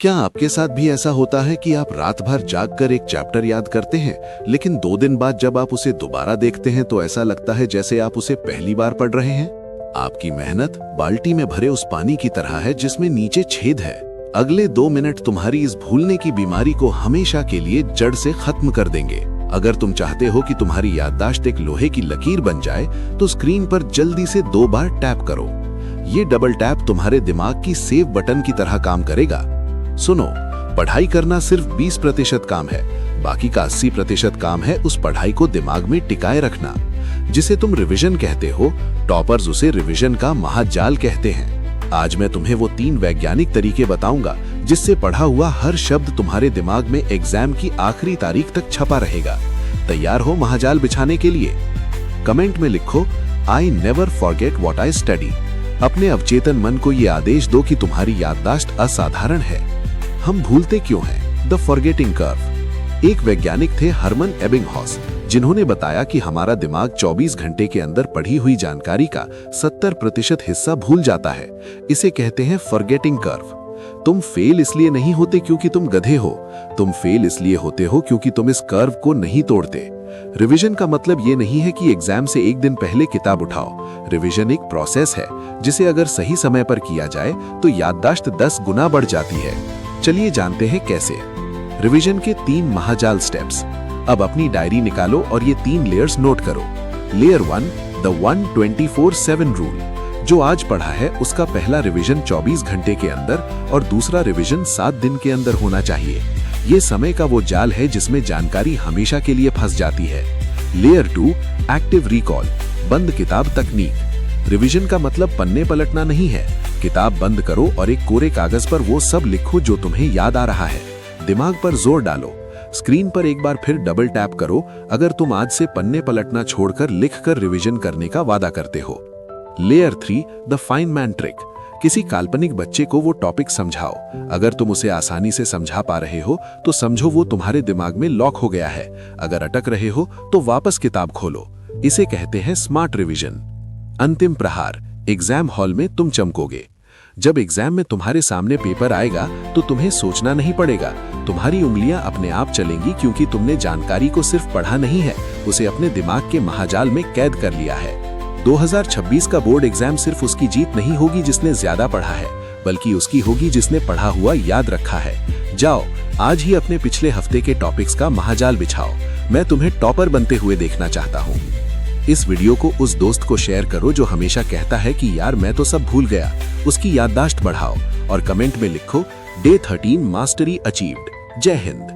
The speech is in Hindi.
क्या आपके साथ भी ऐसा होता है कि आप रात भर जागकर एक चैप्टर याद करते हैं, लेकिन 2 दिन बाद जब आप उसे दोबारा देखते हैं तो ऐसा लगता है जैसे आप उसे पहली बार पढ़ रहे हैं? आपकी मेहनत बाल्टी में भरे उस पानी की तरह है जिसमें नीचे छेद है। अगले 2 मिनट तुम्हारी इस भूलने की बीमारी को हमेशा के लिए जड़ से खत्म कर देंगे। अगर तुम चाहते हो कि तुम्हारी याददाश्त एक लोहे की लकीर बन जाए तो स्क्रीन पर जल्दी से 2 बार टैप करो। ये डबल टैप तुम्हारे दिमाग की सेव बटन की तरह काम करेगा। सुनो, पढ़ाई करना सिर्फ 20% काम है, बाकी का 80% काम है उस पढ़ाई को दिमाग में टिकाए रखना। जिसे तुम रिवीजन कहते हो, टॉपर्स उसे रिवीजन का महाजाल कहते हैं। आज मैं तुम्हें वो 3 वैज्ञानिक तरीके बताऊंगा जिससे पढ़ा हुआ हर शब्द तुम्हारे दिमाग में एग्जाम की आखिरी तारीख तक छपा रहेगा। तैयार हो महाजाल बिछाने के लिए? कमेंट में लिखो, I never forget what I study. अपने अवचेतन मन को ये आदेश दो कि तुम्हारी याददाश्त असाधारण है। हम भूलते क्यों हैं? The forgetting curve. एक वैज्ञानिक थे हरमन एबिंगहॉस, जिन्होंने बताया कि हमारा दिमाग 24 घंटे के अंदर पढ़ी हुई जानकारी का 70% हिस्सा भूल जाता है। इसे कहते हैं फॉरगेटिंग कर्व। तुम फेल इसलिए नहीं होते क्योंकि तुम गधे हो, तुम फेल इसलिए होते हो क्योंकि तुम इस कर्व को नहीं तोड़ते। रिवीजन का मतलब ये नहीं है कि एग्जाम से 1 दिन पहले किताब उठाओ। रिवीजन एक प्रोसेस है जिसे अगर सही समय पर किया जाए तो याददाश्त 10 गुना बढ़ जाती है। चलिए जानते हैं कैसे। रिवीजन के 3 महाजाल स्टेप्स। अब अपनी डायरी निकालो और ये 3 लेयर्स नोट करो। Layer 1, the 1-24/7 rule. जो आज पढ़ा है उसका पहला रिवीजन 24 घंटे के अंदर और दूसरा रिवीजन 7 दिन के अंदर होना चाहिए। ये समय का वो जाल है जिसमें जानकारी हमेशा के लिए फंस जाती है। लेयर 2, एक्टिव रिकॉल, बंद किताब तकनीक। रिवीजन का मतलब पन्ने पलटना नहीं है। किताब बंद करो और एक कोरे कागज पर वो सब लिखो जो तुम्हें याद आ रहा है। दिमाग पर जोर डालो। स्क्रीन पर एक बार फिर डबल टैप करो अगर तुम आज से पन्ने पलटना छोड़कर लिखकर रिवीजन करने का वादा करते हो। Layer 3, the fine man trick. किसी काल्पनिक बच्चे को वो टॉपिक समझाओ। अगर तुम उसे आसानी से समझा पा रहे हो तो समझो वो तुम्हारे दिमाग में लॉक हो गया है। अगर अटक रहे हो तो वापस किताब खोलो। इसे कहते हैं स्मार्ट रिवीजन। अंतिम प्रहार, एग्जाम हॉल में तुम चमकोगे। जब एग्जाम में तुम्हारे सामने पेपर आएगा तो तुम्हें सोचना नहीं पड़ेगा। तुम्हारी उंगलियां अपने आप चलेंगी क्योंकि तुमने जानकारी को सिर्फ पढ़ा नहीं है, उसे अपने दिमाग के महाजाल में कैद कर लिया है। 2026 का बोर्ड एग्जाम सिर्फ उसकी जीत नहीं होगी जिसने ज्यादा पढ़ा है, बल्कि उसकी होगी जिसने पढ़ा हुआ याद रखा है। जाओ, आज ही अपने पिछले हफ्ते के टॉपिक्स का महाजाल बिछाओ। मैं तुम्हें टॉपर बनते हुए देखना चाहता हूँ। इस वीडियो को उस दोस्त को शेयर करो जो हमेशा कहता है कि यार मैं तो सब भूल गया। उसकी याददाश्त बढ़ाओ और कमेंट में लिखो, डे 13 मास्टरी अचीव्ड। जय हिंद।